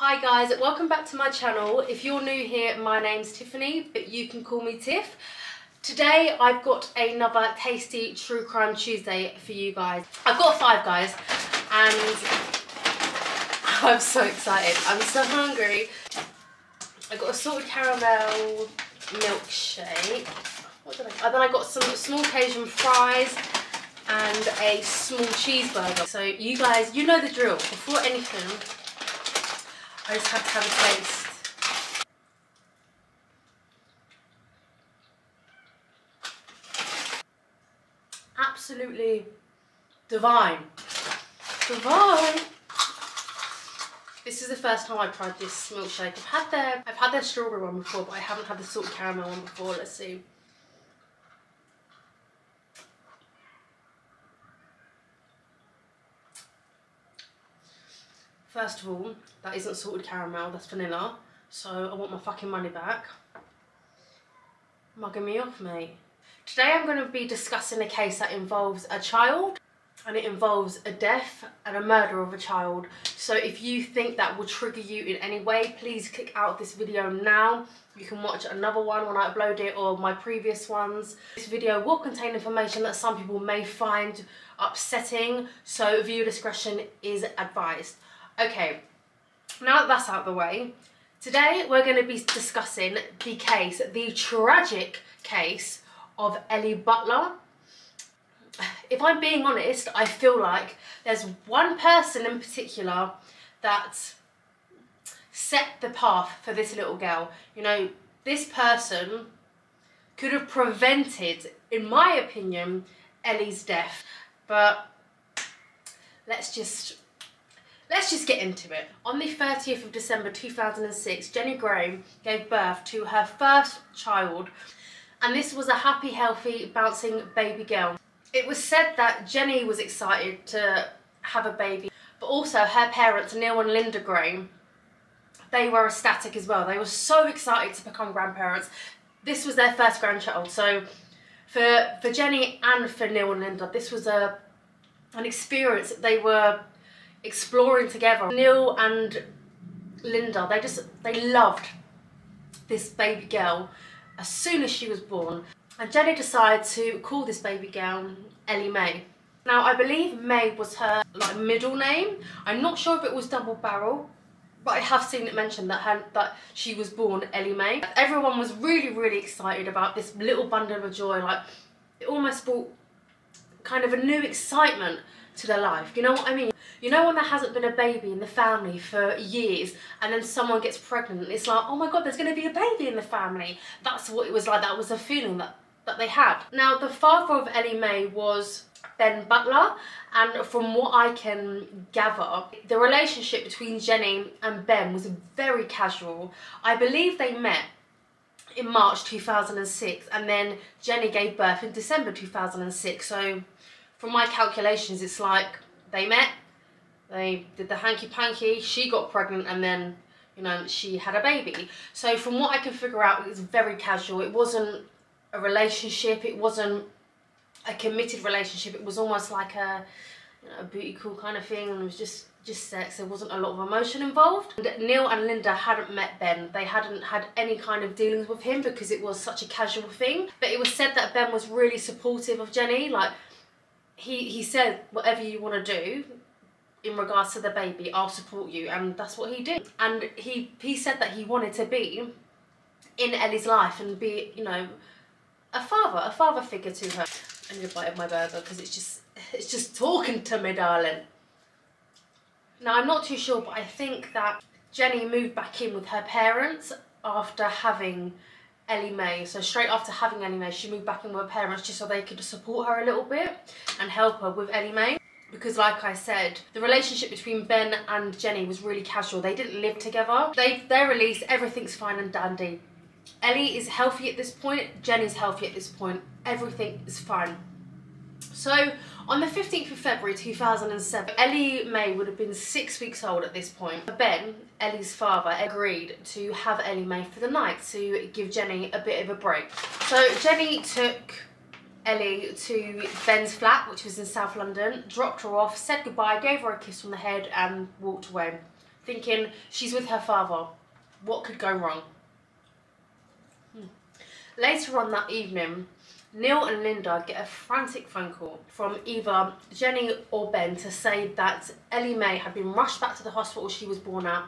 Hi guys, welcome back to my channel. If you're new here, my name's Tiffany, but you can call me Tiff. Today I've got another tasty True Crime Tuesday for you guys. I've got 5 guys and I'm so excited. I'm so hungry. I got a salted caramel milkshake. What did I? Then I got some small Cajun fries and a small cheeseburger. So you guys, you know the drill. Before anything, I just have to have a taste. Absolutely divine. Divine. This is the first time I've tried this milkshake. I've had their strawberry one before, but I haven't had the salted caramel one before. Let's see. First of all, that isn't salted caramel, that's vanilla. So I want my fucking money back. Mugging me off, mate. Today I'm going to be discussing a case that involves a child, and it involves a death and a murder of a child. So if you think that will trigger you in any way, please click out of this video now. You can watch another one when I upload it, or my previous ones. This video will contain information that some people may find upsetting, so viewer discretion is advised. Okay, now that that's out of the way, today we're going to be discussing the case, the tragic case of Ellie Butler. If I'm being honest, I feel like there's one person in particular that set the path for this little girl. You know, this person could have prevented, in my opinion, Ellie's death. But let's just get into it. On the 30th of December 2006, Jenny Graham gave birth to her first child, and this was a happy, healthy, bouncing baby girl. It was said that Jenny was excited to have a baby, but also her parents, Neil and Linda Graham, they were ecstatic as well. They were so excited to become grandparents. This was their first grandchild. So for Jenny and for Neil and Linda, this was an experience that they were exploring together. Neil and Linda, they loved this baby girl as soon as she was born. And Jenny decided to call this baby girl Ellie Mae. Now I believe Mae was her middle name. I'm not sure if it was double barrel, but I have seen it mentioned that she was born Ellie Mae. Everyone was really excited about this little bundle of joy. Like, it almost brought kind of a new excitement to their life. You know what I mean? You know when there hasn't been a baby in the family for years and then someone gets pregnant and it's like, oh my god, there's going to be a baby in the family. That's what it was like. That was a feeling that they had. Now the father of Ellie Mae was Ben Butler, and from what I can gather, the relationship between Jenny and Ben was very casual. I believe they met in March 2006 and then Jenny gave birth in December 2006. So from my calculations, it's like they met, they did the hanky-panky, she got pregnant, and then, you know, she had a baby. So from what I can figure out, it was very casual. It wasn't a relationship, it wasn't a committed relationship. It was almost like a, you know, a booty call kind of thing, and it was just sex. There wasn't a lot of emotion involved. And Neil and Linda hadn't met Ben. They hadn't had any kind of dealings with him because it was such a casual thing. But it was said that Ben was really supportive of Jenny. Like, he said, whatever you want to do in regards to the baby, I'll support you, and that's what he did. And he said that he wanted to be in Ellie's life and be, you know, a father figure to her. I need a bite of my burger because it's just talking to me, darling. Now I'm not too sure, but I think that Jenny moved back in with her parents after having Ellie Mae. So straight after having Ellie Mae, she moved back in with her parents just so they could support her a little bit and help her with Ellie Mae. Because like I said, the relationship between Ben and Jenny was really casual. They didn't live together. They're released, everything's fine and dandy. Ellie is healthy at this point, Jenny's healthy at this point, everything is fine. So on the 15th of February 2007, Ellie Mae would have been 6 weeks old at this point. Ben, Ellie's father, agreed to have Ellie Mae for the night to give Jenny a bit of a break. So Jenny took Ellie to Ben's flat, which was in South London, dropped her off, said goodbye, gave her a kiss on the head and walked away. thinking she's with her father. What could go wrong? Later on that evening, Neil and Linda get a frantic phone call from either Jenny or Ben to say that Ellie Mae had been rushed back to the hospital she was born at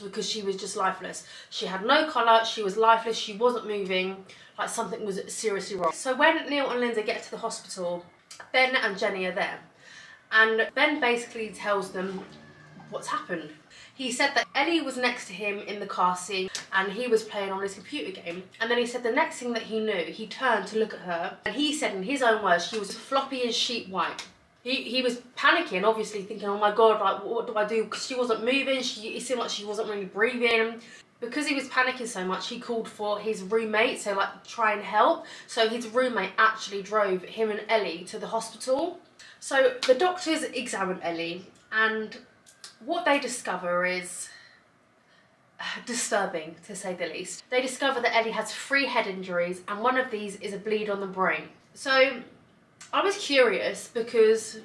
because she was just lifeless. She had no colour, she was lifeless, she wasn't moving, like something was seriously wrong. So when Neil and Linda get to the hospital, Ben and Jenny are there. And Ben basically tells them what's happened. He said that Ellie was next to him in the car seat and he was playing on his computer game. And then he said the next thing that he knew, he turned to look at her and he said in his own words, she was floppy as sheet white. He was panicking, obviously thinking, oh my God, like what do I do? Because she wasn't moving, it seemed like she wasn't really breathing. Because he was panicking so much, he called for his roommate to like try and help. So his roommate actually drove him and Ellie to the hospital. So the doctors examine Ellie and what they discover is disturbing, to say the least. They discover that Ellie has 3 head injuries and one of these is a bleed on the brain. So I was curious because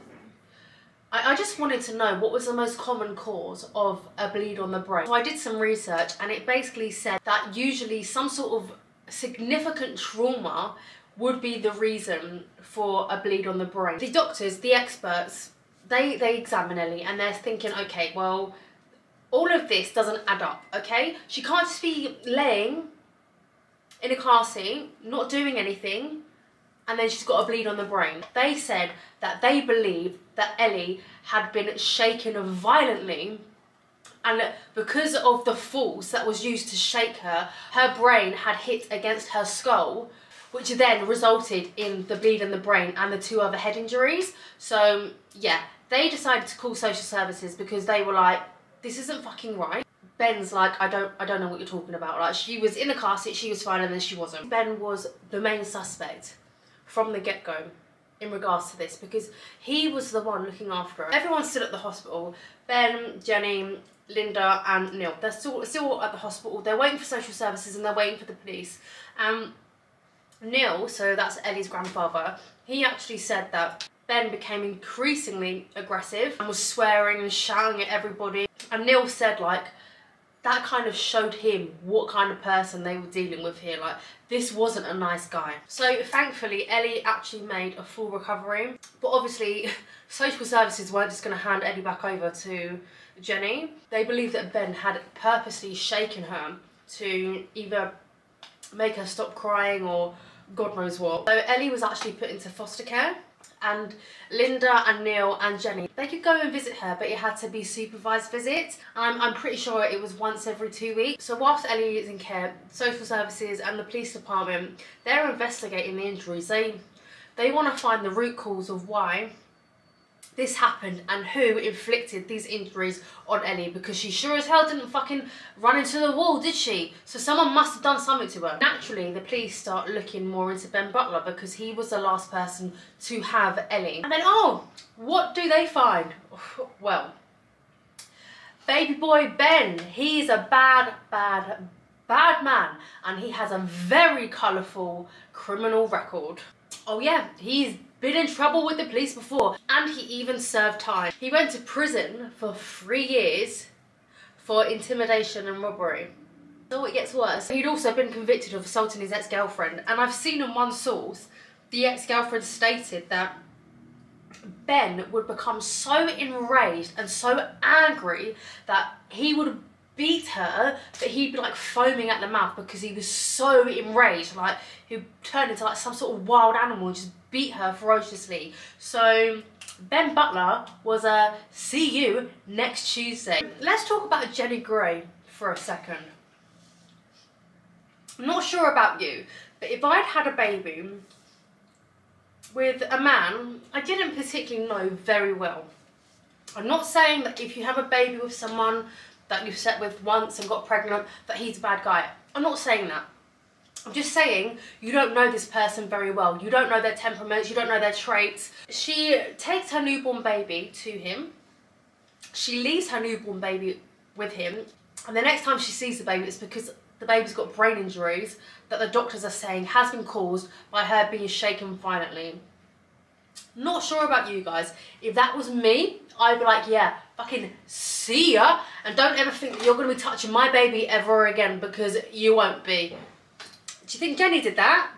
I just wanted to know what was the most common cause of a bleed on the brain. So I did some research and it basically said that usually some sort of significant trauma would be the reason for a bleed on the brain. The doctors, the experts, they examine Ellie and they're thinking, okay, well, all of this doesn't add up, okay? She can't just be laying in a car seat, not doing anything, and then she's got a bleed on the brain. They said that they believe that Ellie had been shaken violently and because of the force that was used to shake her, her brain had hit against her skull, which then resulted in the bleed in the brain and the 2 other head injuries. So yeah, they decided to call social services because they were like, this isn't fucking right. Ben's like, I don't know what you're talking about. Like, she was in the car seat, she was fine, and then she wasn't. Ben was the main suspect from the get-go in regards to this because he was the one looking after her. Everyone's still at the hospital. Ben, Jenny, Linda and Neil. They're still at the hospital. They're waiting for social services and they're waiting for the police. Neil, so that's Ellie's grandfather, he actually said that Ben became increasingly aggressive and was swearing and shouting at everybody. And Neil said like, that kind of showed him what kind of person they were dealing with here. Like, this wasn't a nice guy. So thankfully, Ellie actually made a full recovery. But obviously, social services weren't just going to hand Ellie back over to Jenny. They believe that Ben had purposely shaken her to either make her stop crying or God knows what. So Ellie was actually put into foster care. And Linda and Neil and Jenny, they could go and visit her, but it had to be supervised visits. I'm pretty sure it was once every 2 weeks. So whilst Ellie is in care, social services and the police department, they're investigating the injuries. They want to find the root cause of why this happened and who inflicted these injuries on Ellie, because she sure as hell didn't fucking run into the wall, did she? So someone must have done something to her. Naturally, the police start looking more into Ben Butler because he was the last person to have Ellie. And then, oh, what do they find? Well, baby boy Ben, he's a bad man, and he has a very colourful criminal record. Oh yeah, he's been in trouble with the police before, and he even served time. He went to prison for 3 years for intimidation and robbery. So it gets worse. He'd also been convicted of assaulting his ex-girlfriend, and I've seen in one source, the ex-girlfriend stated that Ben would become so enraged and so angry that he would beat her, but he'd be like foaming at the mouth because he was so enraged. Like, he'd turn into like some sort of wild animal and just beat her ferociously. So Ben Butler was a see you next Tuesday. Let's talk about Jenny Gray for a second. I'm not sure about you, but if I'd had a baby with a man I didn't particularly know very well, I'm not saying that if you have a baby with someone that you've slept with once and got pregnant, that he's a bad guy. I'm not saying that. I'm just saying you don't know this person very well. You don't know their temperaments, you don't know their traits. She takes her newborn baby to him. She leaves her newborn baby with him. And the next time she sees the baby, it's because the baby's got brain injuries that the doctors are saying has been caused by her being shaken violently. Not sure about you guys. If that was me, I'd be like, yeah, fucking see ya, and don't ever think that you're going to be touching my baby ever again, because you won't be. Do you think Jenny did that?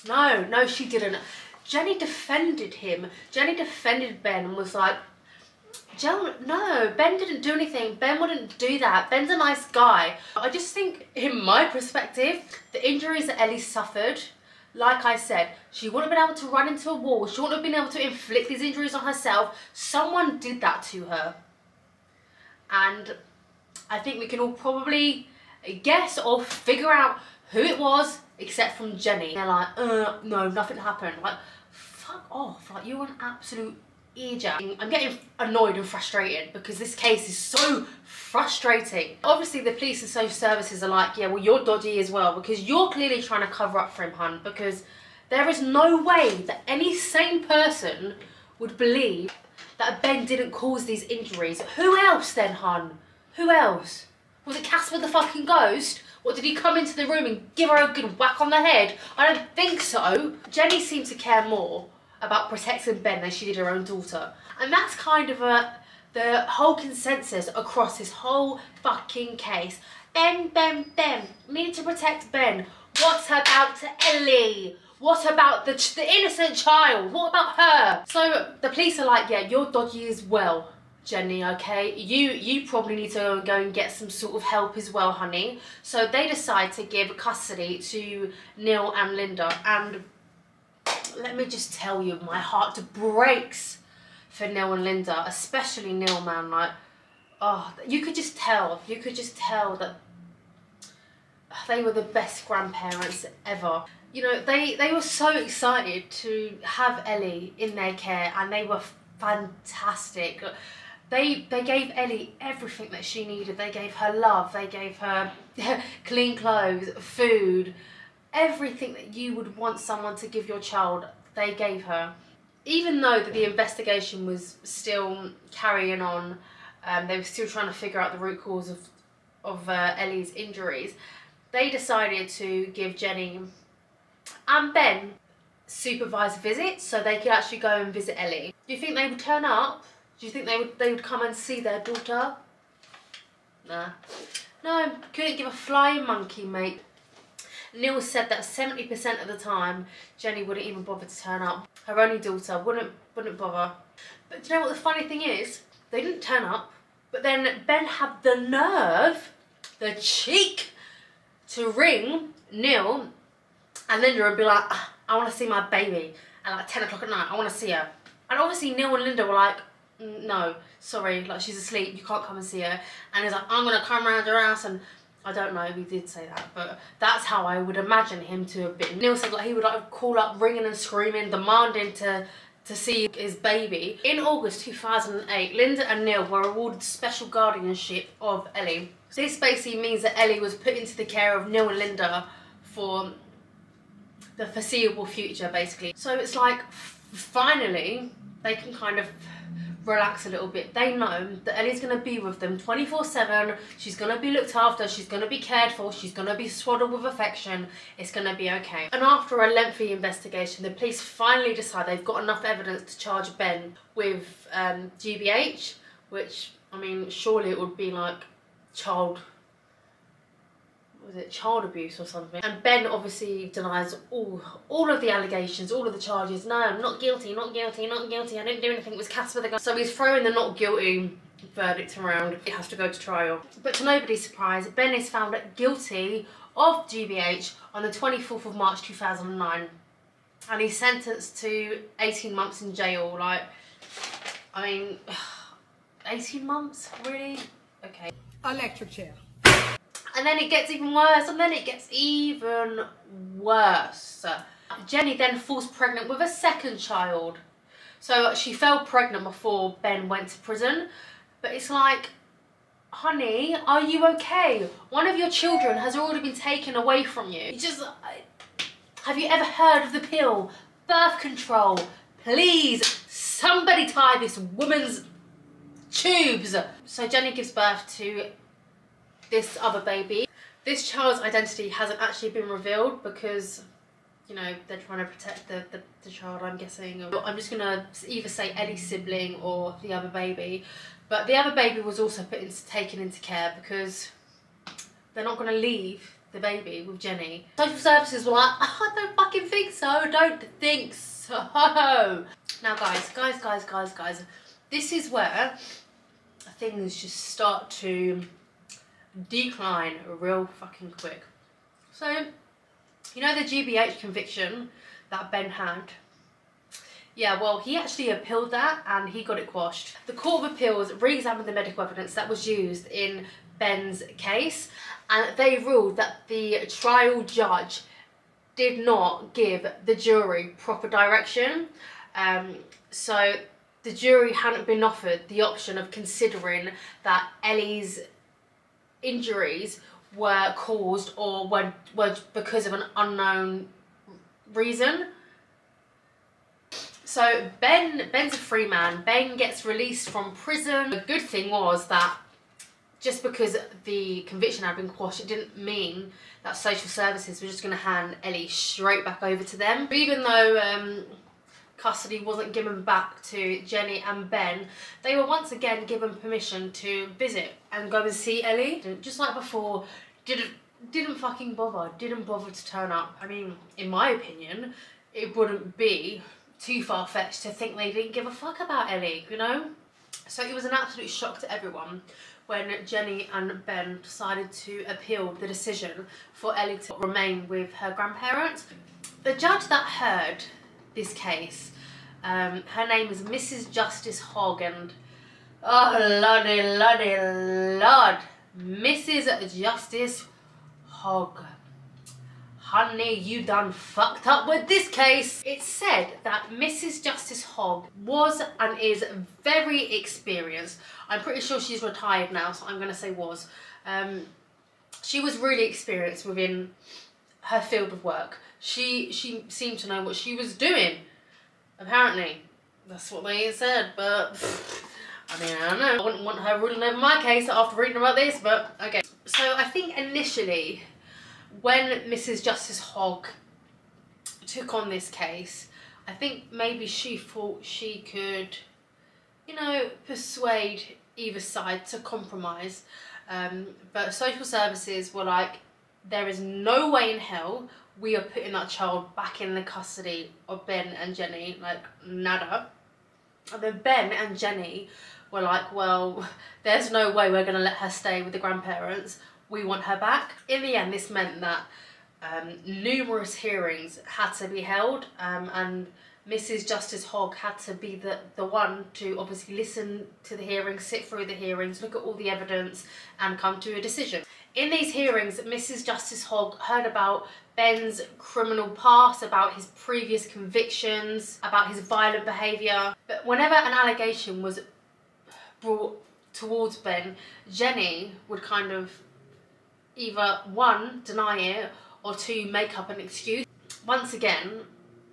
No, she didn't. Jenny defended him. Jenny defended Ben and was like, no, Ben didn't do anything. Ben wouldn't do that. Ben's a nice guy. I just think, in my perspective, the injuries that Ellie suffered, like I said, she wouldn't have been able to run into a wall. She wouldn't have been able to inflict these injuries on herself. Someone did that to her. And I think we can all probably guess or figure out who it was, except from Jenny. They're like, no, nothing happened. Like, fuck off. Like, you're an absolute earjack. I'm getting annoyed and frustrated because this case is so frustrating. Obviously, the police and social services are like, yeah, well, you're dodgy as well, because you're clearly trying to cover up for him, hun, because there is no way that any sane person would believe that Ben didn't cause these injuries. Who else then, hun? Who else? Was it Casper the fucking ghost? Or did he come into the room and give her a good whack on the head? I don't think so. Jenny seemed to care more about protecting Ben than she did her own daughter. And that's kind of the whole consensus across this whole fucking case. Ben, we need to protect Ben. What about Ellie? What about the innocent child? What about her? So the police are like, yeah, you're dodgy as well, Jenny, okay? You probably need to go and get some sort of help as well, honey. So they decide to give custody to Neil and Linda. And let me just tell you, my heart breaks for Neil and Linda, especially Neil, man. Like, oh, you could just tell that they were the best grandparents ever. You know, they were so excited to have Ellie in their care, and they were fantastic. They gave Ellie everything that she needed. They gave her love, they gave her clean clothes, food, everything that you would want someone to give your child, they gave her. Even though that the investigation was still carrying on, they were still trying to figure out the root cause of Ellie's injuries, they decided to give Jenny and Ben supervised visits so they could actually go and visit Ellie. Do you think they would turn up? Do you think they would come and see their daughter? Nah. No, couldn't give a flying monkey, mate. Neil said that 70% of the time Jenny wouldn't even bother to turn up. Her only daughter wouldn't bother. But do you know what the funny thing is? They didn't turn up, but then Ben had the nerve, the cheek, to ring Neil and Linda and be like, I want to see my baby at like 10 o'clock at night. I want to see her. And obviously Neil and Linda were like, no, sorry, like, she's asleep, you can't come and see her. And he's like, I'm going to come around your house. And I don't know if he did say that, but that's how I would imagine him to have been. Neil said like he would like call up ringing and screaming, demanding to see his baby. In August 2008, Linda and Neil were awarded special guardianship of Ellie. So this basically means that Ellie was put into the care of Neil and Linda for the foreseeable future, basically. So it's like, finally, they can kind of relax a little bit. They know that Ellie's going to be with them 24/7. She's going to be looked after. She's going to be cared for. She's going to be swaddled with affection. It's going to be okay. And after a lengthy investigation, the police finally decide they've got enough evidence to charge Ben with GBH, which, I mean, surely it would be like child abuse or something. And Ben obviously denies all of the allegations, all of the charges. No, I'm not guilty, not guilty, not guilty. I didn't do anything. It was Casper the ghost. So he's throwing the not guilty verdict around. It has to go to trial. But to nobody's surprise, Ben is found guilty of GBH on the 24th of March 2009. And he's sentenced to 18 months in jail. Like, I mean, 18 months? Really? Okay. Electric chair. And then it gets even worse, and then it gets even worse. Jenny then falls pregnant with a second child. So she fell pregnant before Ben went to prison. But it's like, honey, are you okay? One of your children has already been taken away from you. Have you ever heard of the pill? Birth control. Please, somebody tie this woman's tubes. So Jenny gives birth to this other baby. This child's identity hasn't actually been revealed because you know, they're trying to protect the child, I'm guessing. I'm just gonna either say Ellie's sibling or the other baby. But the other baby was also taken into care because they're not gonna leave the baby with Jenny. Social services were like, oh, I don't fucking think so, don't think so. Now guys, this is where things just start to decline real fucking quick. So, you know the GBH conviction that Ben had? Yeah, well, he actually appealed that and he got it quashed. The Court of Appeals re-examined the medical evidence that was used in Ben's case, and they ruled that the trial judge did not give the jury proper direction. So the jury hadn't been offered the option of considering that Ellie's injuries were caused or were because of an unknown reason. So Ben's a free man. Ben gets released from prison. The good thing was that just because the conviction had been quashed, it didn't mean that social services were just going to hand Ellie straight back over to them. Even though custody wasn't given back to Jenny and Ben, they were once again given permission to visit and go and see Ellie. Just like before, didn't fucking bother, didn't bother to turn up. I mean, in my opinion, it wouldn't be too far-fetched to think they didn't give a fuck about Ellie, you know? So it was an absolute shock to everyone when Jenny and Ben decided to appeal the decision for Ellie to remain with her grandparents. The judge that heard this case, her name is Mrs Justice Hogg, and oh lordy lord, Mrs Justice Hogg, honey, you done fucked up with this case. It's said that Mrs Justice Hogg was and is very experienced. I'm pretty sure she's retired now, so I'm going to say was. She was really experienced within her field of work. She seemed to know what she was doing, apparently. That's what they said, but I mean, I don't know. I wouldn't want her ruling over my case after reading about this, but okay. So I think initially, when Mrs Justice Hogg took on this case, I think maybe she thought she could, you know, persuade either side to compromise. But social services were like, there is no way in hell we are putting that child back in the custody of Ben and Jenny, like nada. And then Ben and Jenny were like, well, there's no way we're going to let her stay with the grandparents. We want her back. In the end, this meant that numerous hearings had to be held, and Mrs Justice Hogg had to be the one to obviously listen to the hearings, sit through the hearings, look at all the evidence and come to a decision. In these hearings, Mrs Justice Hogg heard about Ben's criminal past, about his previous convictions, about his violent behaviour. But whenever an allegation was brought towards Ben, Jenny would kind of either one, deny it, or two, make up an excuse. Once again,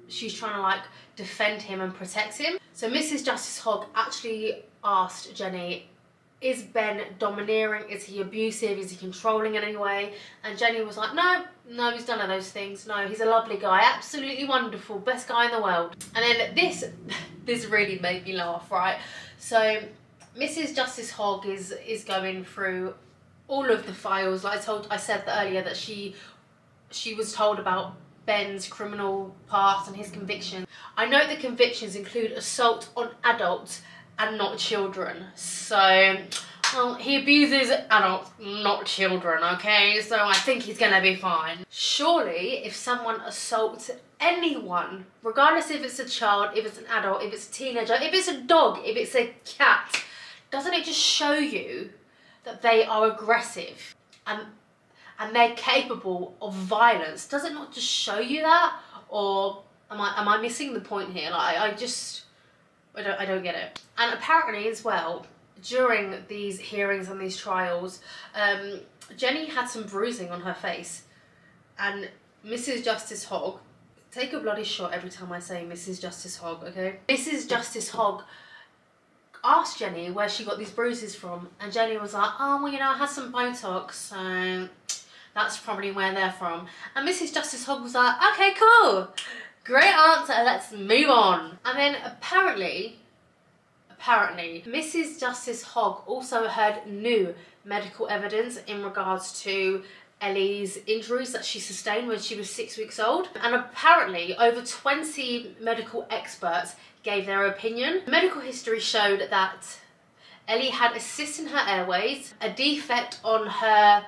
she's trying to like defend him and protect him. So Mrs Justice Hogg actually asked Jenny, is Ben domineering? Is he abusive? Is he controlling in any way? And Jenny was like, no, he's none of those things. No, he's a lovely guy, absolutely wonderful, best guy in the world. And then this really made me laugh, right? So Mrs Justice Hogg is going through all of the files. Like I said earlier that she was told about Ben's criminal past and his convictions. I know the convictions include assault on adults and not children. So, well, he abuses adults, not children, okay? So I think he's gonna be fine. Surely, if someone assaults anyone, regardless if it's a child, if it's an adult, if it's a teenager, if it's a dog, if it's a cat, doesn't it just show you that they are aggressive and they're capable of violence? Does it not just show you that? Or am I missing the point here? Like I don't get it. And apparently as well, during these hearings and these trials, Jenny had some bruising on her face, and Mrs Justice Hogg, take a bloody shot every time I say Mrs Justice Hogg, okay? Mrs Justice Hogg asked Jenny where she got these bruises from, and Jenny was like, oh, well, you know, I had some Botox, so That's probably where they're from. And Mrs Justice Hogg was like, okay, cool, great answer, let's move on. And then apparently Mrs Justice Hogg also heard new medical evidence in regards to Ellie's injuries that she sustained when she was 6 weeks old. And apparently over 20 medical experts gave their opinion. Medical history showed that Ellie had a cyst in her airways, a defect on her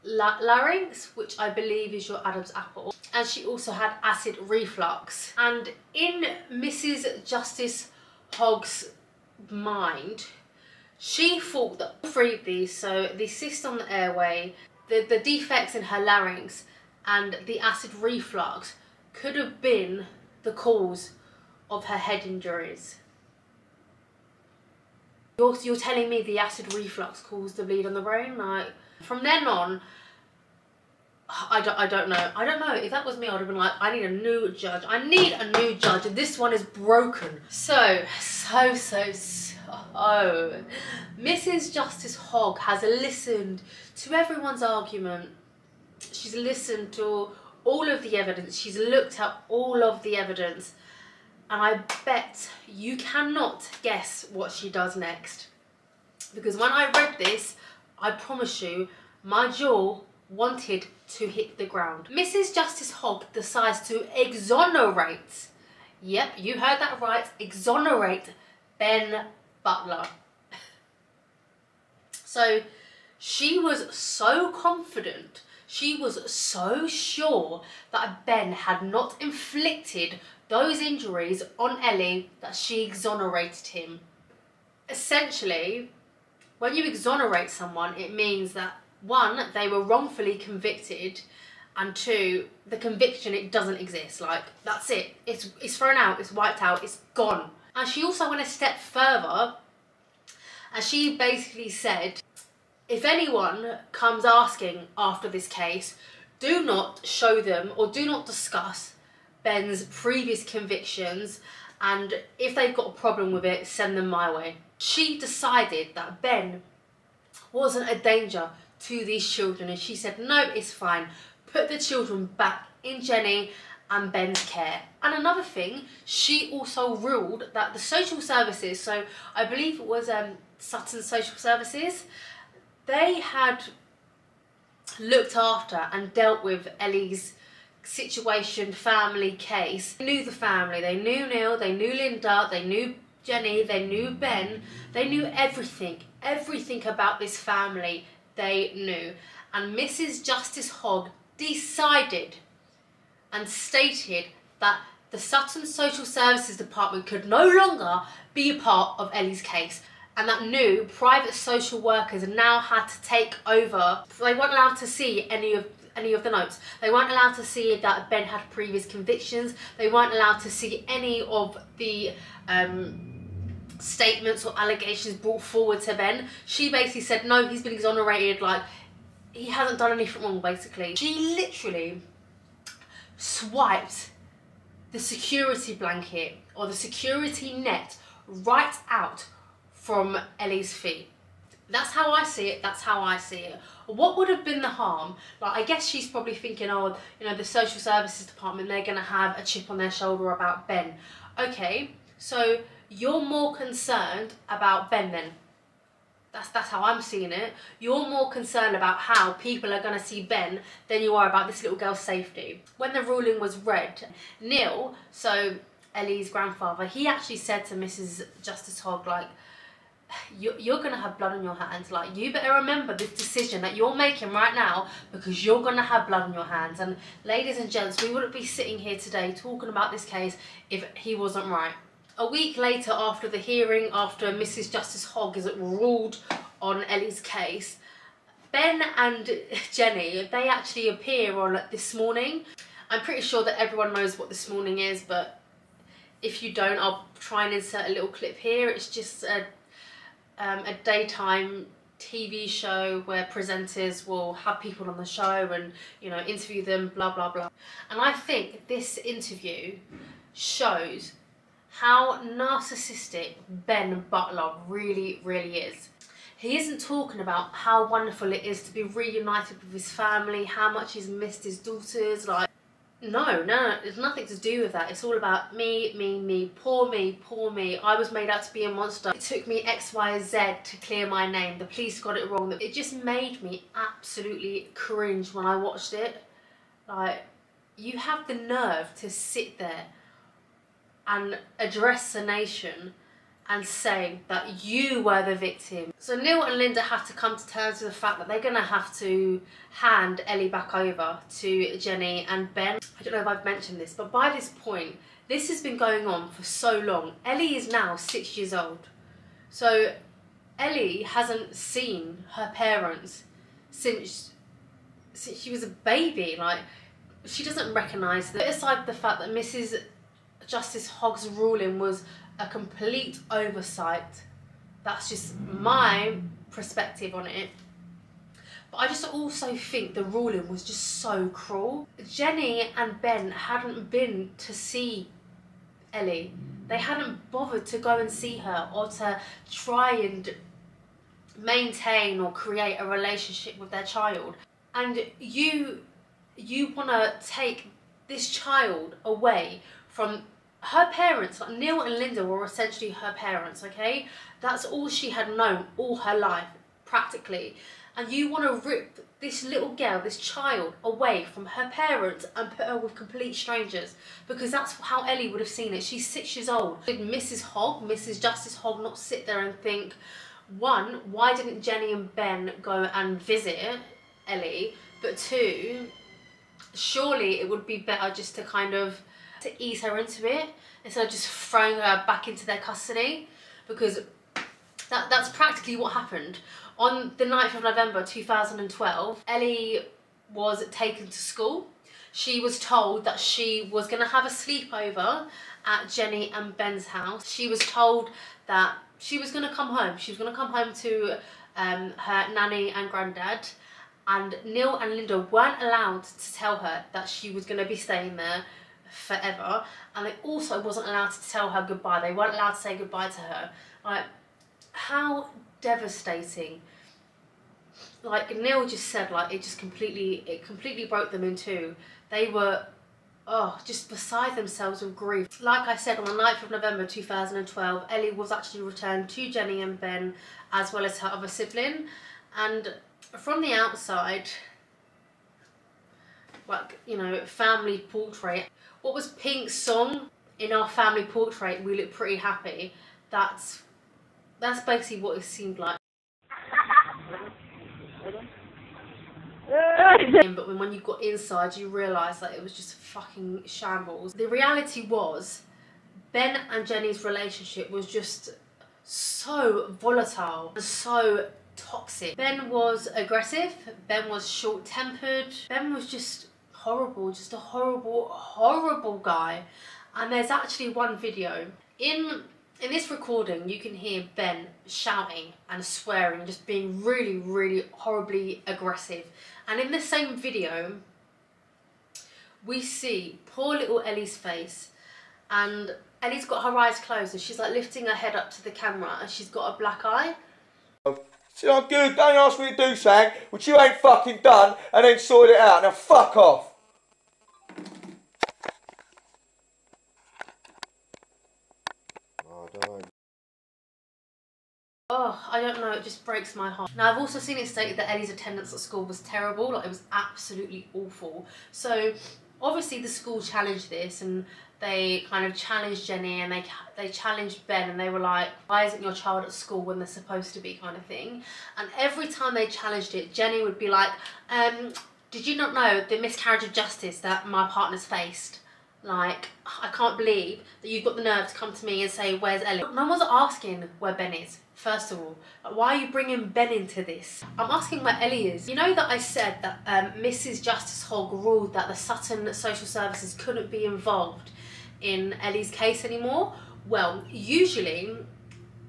larynx, which I believe is your Adam's apple, and she also had acid reflux. And in Mrs Justice Hogg's mind, she thought that all three of these, so the cyst on the airway, the defects in her larynx and the acid reflux, could have been the cause of her head injuries. You're telling me the acid reflux caused the bleed on the brain? Like, from then on, I don't know. If that was me, I would have been like, I need a new judge. I need a new judge. This one is broken. So, Mrs Justice Hogg has listened to everyone's argument. She's listened to all of the evidence. She's looked at all of the evidence. And I bet you cannot guess what she does next. Because when I read this, I promise you, my jaw wanted to hit the ground. Mrs Justice Hogg decides to exonerate, yep, you heard that right, exonerate Ben Butler. So she was so confident, she was so sure that Ben had not inflicted those injuries on Ellie that she exonerated him. Essentially, when you exonerate someone, it means that one, they were wrongfully convicted, and two, the conviction, it doesn't exist. Like, that's it. It's thrown out, it's wiped out, it's gone. And she also went a step further, and she basically said, if anyone comes asking after this case, do not show them or do not discuss Ben's previous convictions, and if they've got a problem with it, send them my way. She decided that Ben wasn't a danger to these children, and she said, no, it's fine. Put the children back in Jenny and Ben's care. And another thing, she also ruled that the social services, so I believe it was Sutton Social Services, they had looked after and dealt with Ellie's situation, family case. They knew the family, they knew Neil, they knew Linda, they knew Jenny, they knew Ben, they knew everything about this family they knew. And Mrs Justice Hogg decided and stated that the Sutton Social Services Department could no longer be a part of Ellie's case, and that new private social workers now had to take over. They weren't allowed to see any of the notes. They weren't allowed to see that Ben had previous convictions. They weren't allowed to see any of the statements or allegations brought forward to Ben. She basically said, no, he's been exonerated, like, he hasn't done anything wrong, basically. She literally swiped the security blanket or the security net right out from Ellie's feet. That's how I see it, that's how I see it. What would have been the harm? Like, I guess she's probably thinking, oh, you know, the social services department, they're gonna have a chip on their shoulder about Ben. Okay, so you're more concerned about Ben then. That's how I'm seeing it. You're more concerned about how people are going to see Ben than you are about this little girl's safety. When the ruling was read, Neil, so Ellie's grandfather, he actually said to Mrs Justice Hogg, like, you're going to have blood on your hands. Like, you better remember this decision that you're making right now, because you're going to have blood on your hands. And ladies and gents, we wouldn't be sitting here today talking about this case if he wasn't right. A week later, after the hearing, after Mrs Justice Hogg is ruled on Ellie's case, Ben and Jenny, they actually appear on This Morning. I'm pretty sure that everyone knows what This Morning is, but if you don't, I'll try and insert a little clip here. It's just a daytime TV show where presenters will have people on the show and, you know, interview them, blah, blah, blah. And I think this interview shows how narcissistic Ben Butler really, really is. He isn't talking about how wonderful it is to be reunited with his family, how much he's missed his daughters. Like, no, it's nothing to do with that. It's all about me, poor me, poor me. I was made out to be a monster. It took me X, Y, Z to clear my name. The police got it wrong. It just made me absolutely cringe when I watched it. Like, you have the nerve to sit there and address the nation and say that you were the victim. So Neil and Linda have to come to terms with the fact that they're gonna have to hand Ellie back over to Jenny and Ben. I don't know if I've mentioned this, but by this point, this has been going on for so long. Ellie is now 6 years old. So Ellie hasn't seen her parents since she was a baby. Like, she doesn't recognise that. Aside the fact that Mrs Justice Hogg's ruling was a complete oversight. That's just my perspective on it. But I just also think the ruling was just so cruel. Jenny and Ben hadn't been to see Ellie. They hadn't bothered to go and see her or to try and maintain or create a relationship with their child. And you want to take this child away from her parents. Like, Neil and Linda were essentially her parents, okay? That's all she had known all her life, practically. And you want to rip this little girl, this child, away from her parents and put her with complete strangers, because that's how Ellie would have seen it. She's 6 years old. Did Mrs Justice Hogg, not sit there and think, one, why didn't Jenny and Ben go and visit Ellie? But two, surely it would be better just to kind of to ease her into it instead of just throwing her back into their custody, because that's practically what happened. On the 9th of November 2012, Ellie was taken to school. She was told that she was going to have a sleepover at Jenny and Ben's house. She was told that she was going to come home. She was going to come home to her nanny and granddad. And Neil and Linda weren't allowed to tell her that she was going to be staying there forever, and they also wasn't allowed to tell her goodbye. They weren't allowed to say goodbye to her. Like, how devastating. Like Neil just said, like, it completely broke them in two. They were, oh, just beside themselves with grief. Like I said, on the 9th of November 2012, Ellie was actually returned to Jenny and Ben, as well as her other sibling. And from the outside, like, you know, family portrait. What was Pink's song? In our family portrait, we look pretty happy. That's basically what it seemed like. But when you got inside, you realised that it was just fucking shambles. The reality was, Ben and Jenny's relationship was just so volatile and so toxic. Ben was aggressive, Ben was short-tempered, Ben was just horrible, just a horrible guy. And there's actually one video. In this recording, you can hear Ben shouting and swearing, just being really horribly aggressive. And in the same video, we see poor little Ellie's face, and Ellie's got her eyes closed and she's like lifting her head up to the camera and she's got a black eye. See, I'm good, don't ask me to do something which you ain't fucking done and then sort it out. Now fuck off. Oh, I don't know, it just breaks my heart. Now, I've also seen it stated that Ellie's attendance at school was terrible, like it was absolutely awful. So, obviously the school challenged this, and they kind of challenged Jenny, and they challenged Ben, and they were like, why isn't your child at school when they're supposed to be, kind of thing. And every time they challenged it, Jenny would be like, did you not know the miscarriage of justice that my partner's faced? Like, I can't believe that you've got the nerve to come to me and say, where's Ellie? No one's asking where Ben is, first of all. Like, why are you bringing Ben into this? I'm asking where Ellie is. You know that I said that Mrs Justice Hogg ruled that the Sutton Social Services couldn't be involved in Ellie's case anymore? Well, usually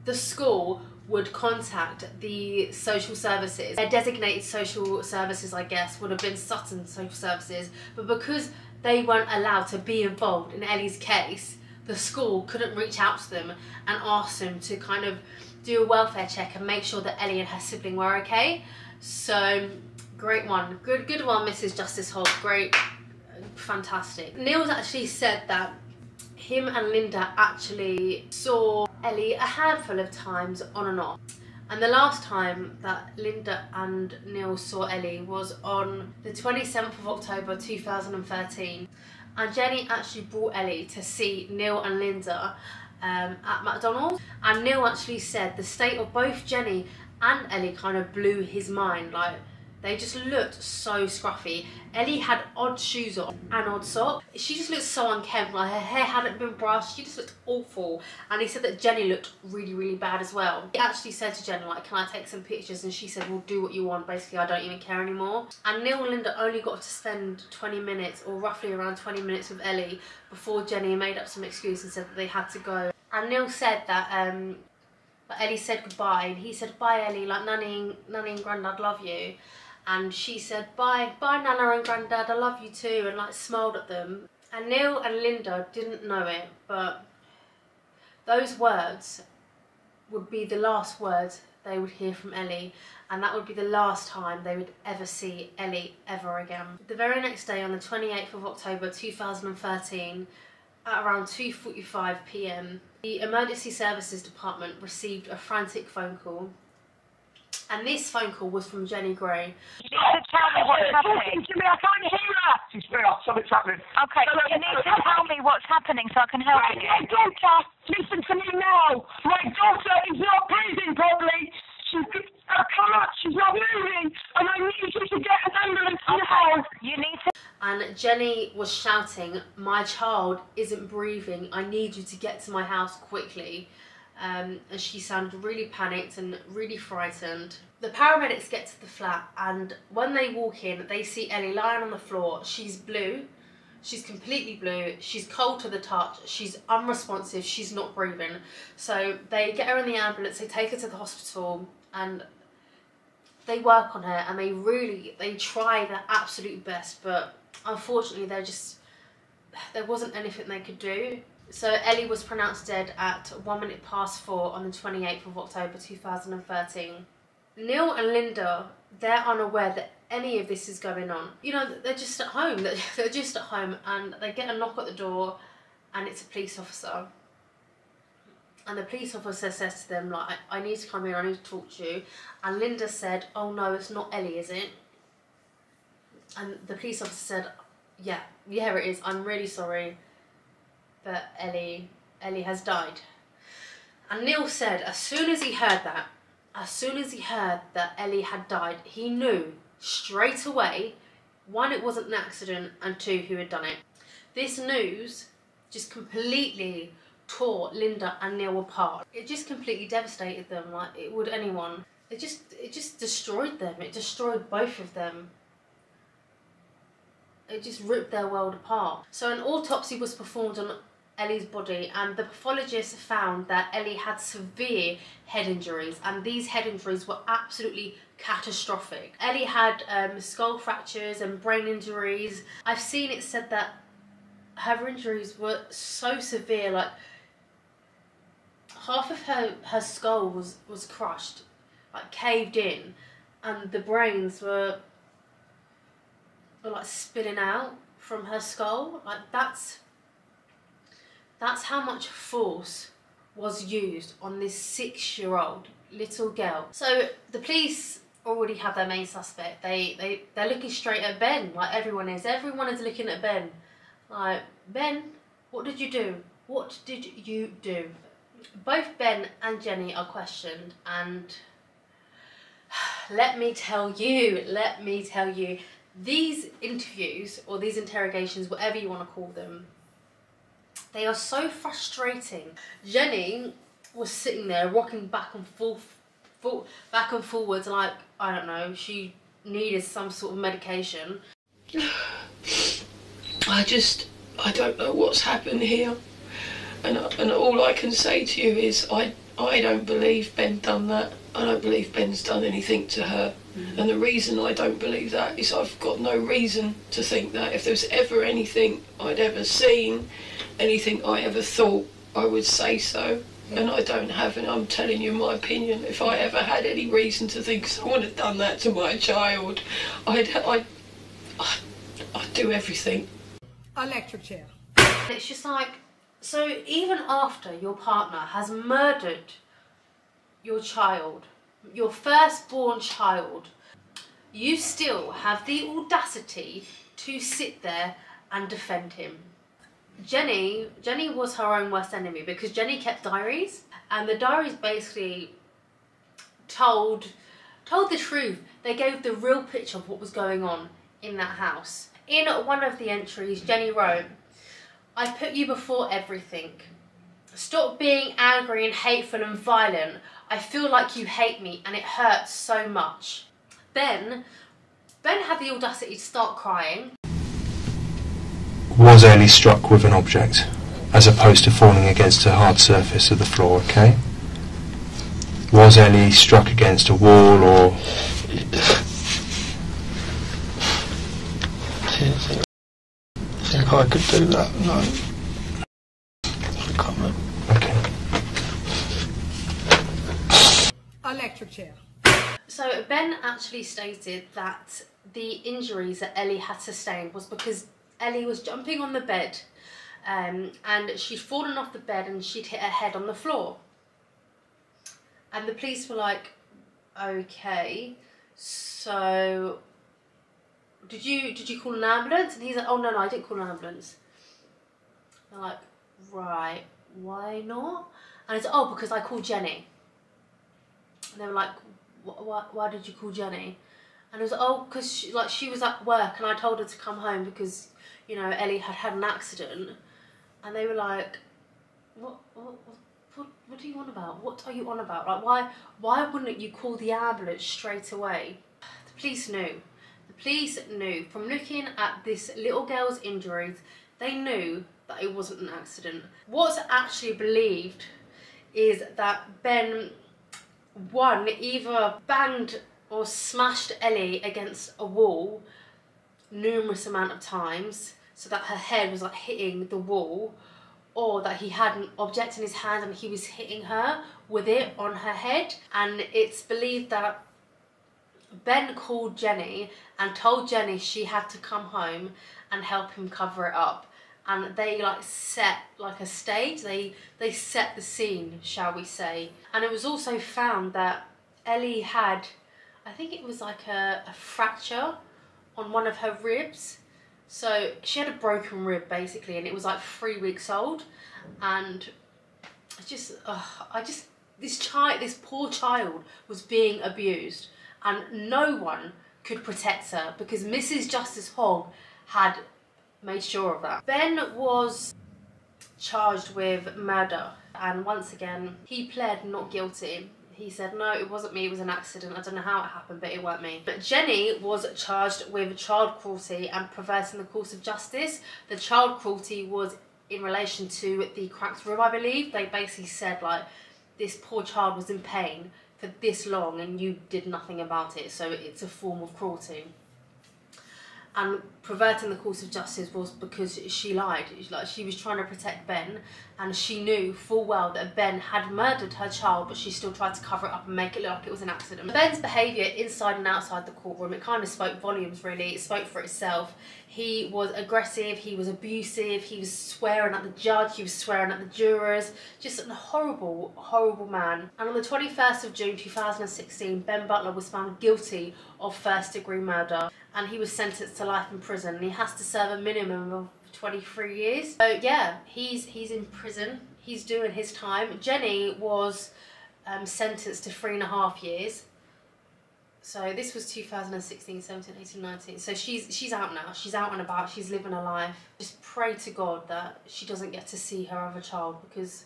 the school would contact the social services. Their designated social services, I guess, would have been Sutton Social Services, but because they weren't allowed to be involved in Ellie's case, the school couldn't reach out to them and ask them to kind of do a welfare check and make sure that Ellie and her sibling were okay. So great one, good one, Mrs Justice Hogg, great, fantastic. Neil's actually said that him and Linda actually saw Ellie a handful of times on and off. And the last time that Linda and Neil saw Ellie was on the 27th of October 2013. And Jenny actually brought Ellie to see Neil and Linda at McDonald's. And Neil actually said the state of both Jenny and Ellie kind of blew his mind. Like, they just looked so scruffy. Ellie had odd shoes on and odd socks. She just looked so unkempt, like her hair hadn't been brushed. She just looked awful. And he said that Jenny looked really bad as well. He actually said to Jenny, like, can I take some pictures? And she said, well, do what you want. Basically, I don't even care anymore. And Neil and Linda only got to spend 20 minutes, or roughly around 20 minutes with Ellie, before Jenny made up some excuse and said that they had to go. And Neil said that Ellie said goodbye, and he said, bye Ellie, like, Nanny and Grandad love you. And she said, bye Nana and Grandad, I love you too, and like smiled at them. And Neil and Linda didn't know it, but those words would be the last words they would hear from Ellie, and that would be the last time they would ever see Ellie ever again. The very next day, on the 28th of October 2013, at around 2:45 p.m, the Emergency Services Department received a frantic phone call. And this phone call was from Jenny Gray. You need to tell me what's happening. To me, I can't hear her. She's there, something's happening. Okay, you need to tell me what's happening so I can help you. My daughter, listen to me now. My daughter is not breathing properly. She's not moving, and I need you to get an ambulance now. You need to. And Jenny was shouting, my child isn't breathing. I need you to get to my house quickly. And she sounded really panicked and really frightened. The paramedics get to the flat, and when they walk in, they see Ellie lying on the floor. She's blue. She's completely blue. She's cold to the touch. She's unresponsive. She's not breathing. So they get her in the ambulance. They take her to the hospital, and they work on her, and they try their absolute best, but unfortunately there wasn't anything they could do. So Ellie was pronounced dead at 4:01 on the 28th of October 2013. Neil and Linda, they're unaware that any of this is going on. You know, they're just at home. They're just at home, and they get a knock at the door, and it's a police officer. And the police officer says to them, like, I need to come here, I need to talk to you. And Linda said, oh no, it's not Ellie, is it? And the police officer said, yeah it is, I'm really sorry, but Ellie has died. And Neil said as soon as he heard that Ellie had died, he knew straight away, one, it wasn't an accident, and two, who had done it. This news just completely tore Linda and Neil apart. It just completely devastated them, like it would anyone. It just destroyed them. It destroyed both of them. It just ripped their world apart. So an autopsy was performed on Ellie's body, and the pathologist found that Ellie had severe head injuries, and these head injuries were absolutely catastrophic. Ellie had skull fractures and brain injuries. I've seen it said that her injuries were so severe, like half of her skull was crushed, like caved in, and the brains were like spilling out from her skull. Like that's how much force was used on this 6-year-old little girl. So the police already have their main suspect. They're looking straight at Ben, like everyone is. Everyone is looking at Ben. Like, Ben, what did you do? What did you do? Both Ben and Jenny are questioned, and let me tell you, these interviews, or these interrogations, whatever you want to call them, they are so frustrating. Jenny was sitting there rocking back and forwards, like, I don't know, she needed some sort of medication. I don't know what's happened here, and all I can say to you is I don't believe Ben done that. I don't believe Ben's done anything to her. And the reason I don't believe that is I've got no reason to think that. If there's ever anything I'd ever seen, anything I ever thought, I would say so. And I don't have, and I'm telling you my opinion. If I ever had any reason to think someone had done that to my child, I'd do everything. Electric chair. It's just like, so even after your partner has murdered your child, your firstborn child, you still have the audacity to sit there and defend him. Jenny was her own worst enemy because Jenny kept diaries, and the diaries basically told the truth. They gave the real picture of what was going on in that house. In one of the entries, Jenny wrote, "I put you before everything. Stop being angry and hateful and violent. I feel like you hate me and it hurts so much." Ben had the audacity to start crying. Was Ellie struck with an object, as opposed to falling against a hard surface of the floor, okay? Was Ellie struck against a wall or... I think I could do that, no. I can't remember. Okay. Electric chair. So Ben actually stated that the injuries that Ellie had sustained was because Ellie was jumping on the bed and she'd fallen off the bed and she'd hit her head on the floor. And the police were like, okay, so did you call an ambulance? And he's like, oh no, I didn't call an ambulance. They're like, right, why not? And he's like, oh, because I called Jenny. And they were like, why did you call Jenny? And it was like, oh, because she was at work and I told her to come home because, you know, Ellie had had an accident. And they were like, what are you on about? What are you on about? Like, why wouldn't you call the ambulance straight away? The police knew. The police knew. From looking at this little girl's injuries, they knew that it wasn't an accident. What's actually believed is that Ben, one, either banged or smashed Ellie against a wall numerous amount of times so that her head was like hitting the wall, or that he had an object in his hand and he was hitting her with it on her head. And it's believed that Ben called Jenny and told Jenny she had to come home and help him cover it up. And they like set like a stage, they set the scene, shall we say. And it was also found that Ellie had, I think it was like a fracture on one of her ribs. So she had a broken rib basically, and it was like 3 weeks old. And this poor child was being abused, and no one could protect her because Mrs Justice Hogg had made sure of that. Ben was charged with murder, and once again he pled not guilty. He said, no, it wasn't me, it was an accident. I don't know how it happened, but it weren't me. But Jenny was charged with child cruelty and perverting the course of justice. The child cruelty was in relation to the cracked rib, I believe. They basically said, like, this poor child was in pain for this long and you did nothing about it, so it's a form of cruelty. And perverting the course of justice was because she lied. Like, she was trying to protect Ben, and she knew full well that Ben had murdered her child, but she still tried to cover it up and make it look like it was an accident. Ben's behaviour inside and outside the courtroom, it kind of spoke volumes really. It spoke for itself. He was aggressive, he was abusive, he was swearing at the judge, he was swearing at the jurors. Just a horrible, horrible man. And on the 21st of June 2016, Ben Butler was found guilty of first-degree murder, and he was sentenced to life in prison, and he has to serve a minimum of 23 years. So yeah, he's in prison, he's doing his time. Jenny was sentenced to 3.5 years. So this was 2016, 17, 18, 19. So she's out now, she's out and about, she's living her life. Just pray to God that she doesn't get to see her other child, because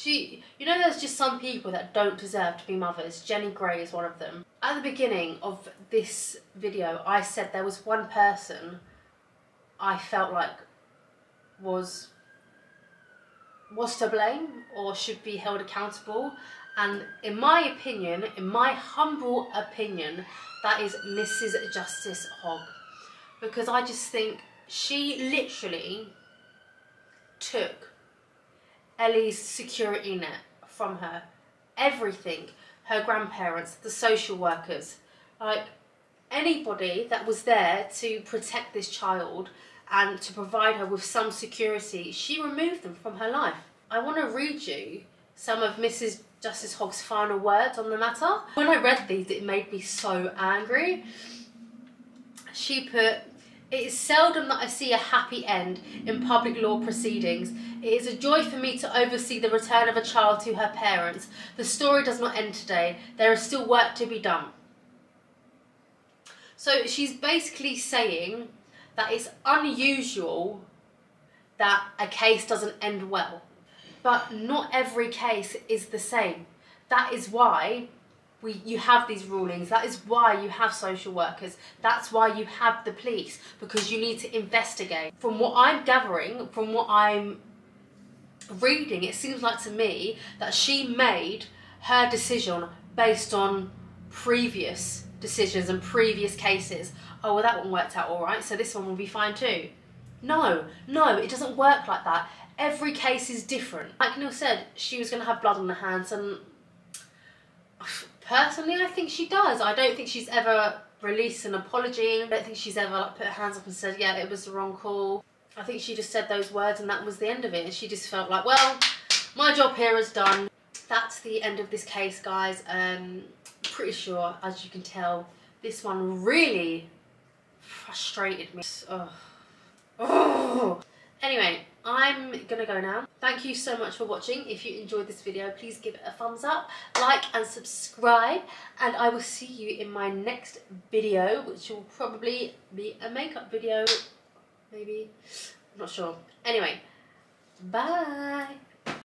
you know, there's just some people that don't deserve to be mothers. Jenny Gray is one of them. At the beginning of this video, I said there was one person I felt like was to blame or should be held accountable. And in my opinion, in my humble opinion, that is Mrs Justice Hogg. Because I just think she literally took Ellie's security net from her. Everything. Her grandparents, the social workers, like anybody that was there to protect this child and to provide her with some security, she removed them from her life. I want to read you some of Mrs Justice Hogg's final words on the matter. When I read these, it made me so angry. She put, "It is seldom that I see a happy end in public law proceedings. It is a joy for me to oversee the return of a child to her parents. The story does not end today. There is still work to be done." So she's basically saying that it's unusual that a case doesn't end well. But not every case is the same. That is why you have these rulings. That is why you have social workers. That's why you have the police, because you need to investigate. From what I'm gathering, from what I'm reading, it seems like to me that she made her decision based on previous decisions and previous cases. Oh, well, that one worked out all right, so this one will be fine too. No, it doesn't work like that. Every case is different. Like Neil said, she was going to have blood on her hands, and personally, I think she does. I don't think she's ever released an apology. I don't think she's ever like put her hands up and said, yeah, it was the wrong call. I think she just said those words and that was the end of it. And she just felt like, well, my job here is done. That's the end of this case, guys. Pretty sure, as you can tell, this one really frustrated me. Oh. Anyway, I'm gonna go now. Thank you so much for watching. If you enjoyed this video, please give it a thumbs up, like and subscribe, and I will see you in my next video, which will probably be a makeup video, maybe, I'm not sure. Anyway, bye.